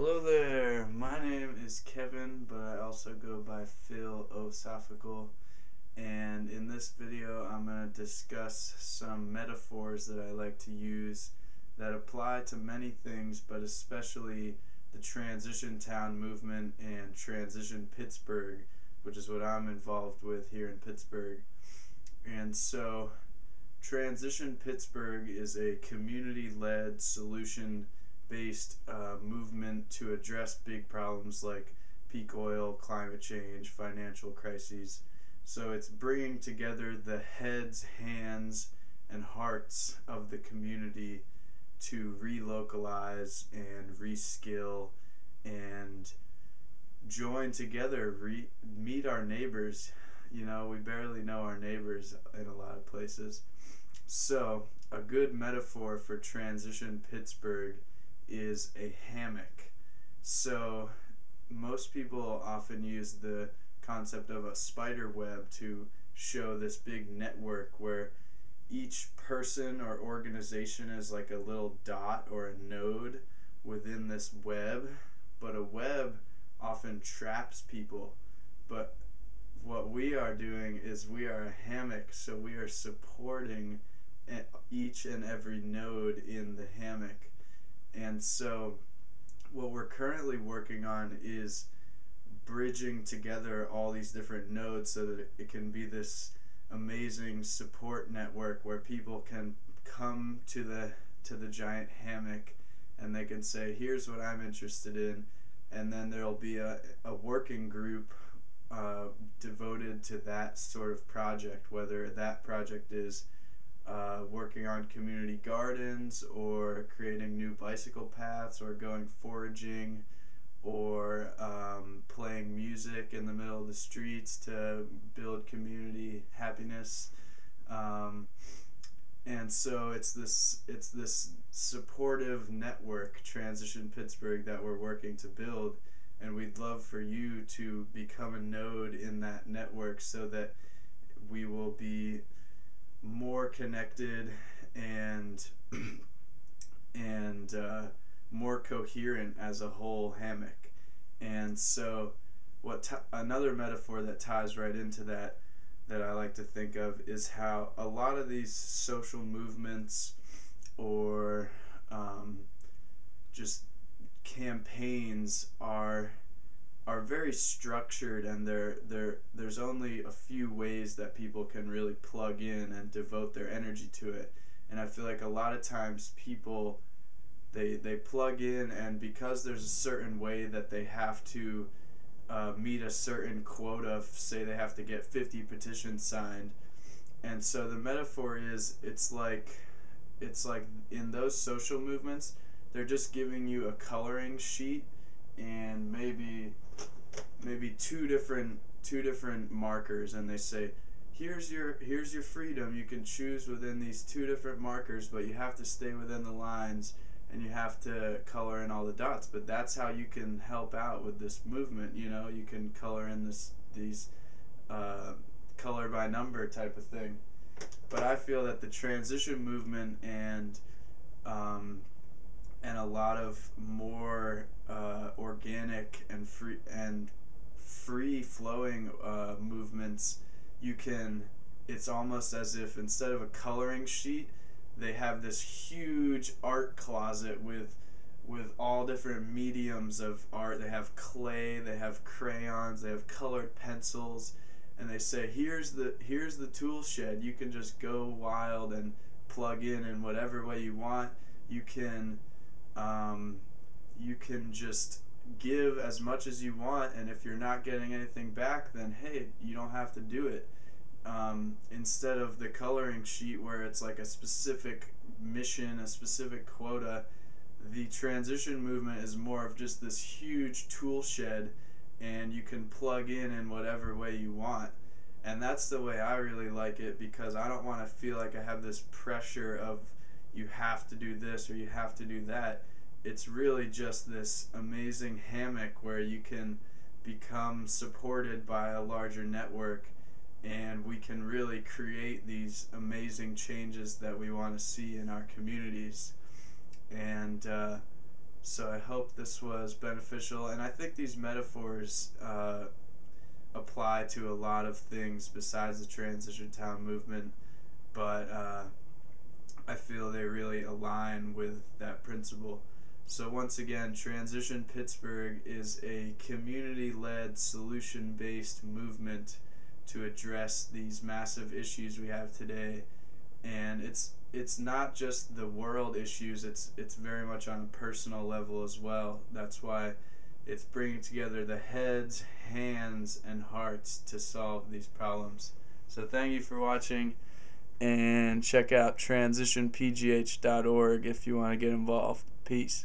Hello there, my name is Kevin, but I also go by Philosophical, and in this video I'm going to discuss some metaphors that I like to use that apply to many things, but especially the Transition Town movement and Transition Pittsburgh, which is what I'm involved with here in Pittsburgh. And so Transition Pittsburgh is a community-led, solution-based movement to address big problems like peak oil, climate change, financial crises. So it's bringing together the heads, hands, and hearts of the community to relocalize and reskill and join together, meet our neighbors. You know, we barely know our neighbors in a lot of places. So a good metaphor for Transition Pittsburgh is a hammock. So most people often use the concept of a spider web to show this big network where each person or organization is like a little dot or a node within this web, but a web often traps people. But what we are doing is we are a hammock, so we are supporting each and every node in the hammock. And so what we're currently working on is bridging together all these different nodes so that it can be this amazing support network where people can come to the giant hammock and they can say, here's what I'm interested in, and then there'll be a working group devoted to that sort of project, whether that project is working on community gardens or creating new bicycle paths or going foraging or playing music in the middle of the streets to build community happiness. And so it's this supportive network, Transition Pittsburgh, that we're working to build, and we'd love for you to become a node in that network so that we will be more connected and more coherent as a whole hammock. And so another metaphor that ties right into that I like to think of is how a lot of these social movements or just campaigns are very structured, and there's only a few ways that people can really plug in and devote their energy to it. And I feel like a lot of times people they plug in, and because there's a certain way that they have to meet a certain quota, say they have to get 50 petitions signed. And so the metaphor is it's like in those social movements, they're just giving you a coloring sheet and maybe two different markers, and they say, here's your freedom, you can choose within these two different markers, but you have to stay within the lines and you have to color in all the dots. But that's how you can help out with this movement. You know, you can color in these color by number type of thing. But I feel that the transition movement and a lot of more organic and free flowing movements, it's almost as if instead of a coloring sheet, they have this huge art closet with all different mediums of art. They have clay, they have crayons, they have colored pencils, and they say, here's the tool shed. You can just go wild and plug in whatever way you want. You can just give as much as you want, and if you're not getting anything back, then hey, you don't have to do it. Instead of the coloring sheet where it's like a specific mission, a specific quota, the transition movement is more of just this huge tool shed, and you can plug in whatever way you want. And that's the way I really like it, because I don't want to feel like I have this pressure of you have to do this or you have to do that. It's really just this amazing hammock where you can become supported by a larger network, and we can really create these amazing changes that we want to see in our communities. And So I hope this was beneficial, and I think these metaphors apply to a lot of things besides the transition town movement, but I feel they really align with that principle. So once again, Transition Pittsburgh is a community-led, solution-based movement to address these massive issues we have today. And it's not just the world issues, it's very much on a personal level as well. That's why it's bringing together the heads, hands, and hearts to solve these problems. So thank you for watching, and check out transitionpgh.org if you want to get involved. Peace.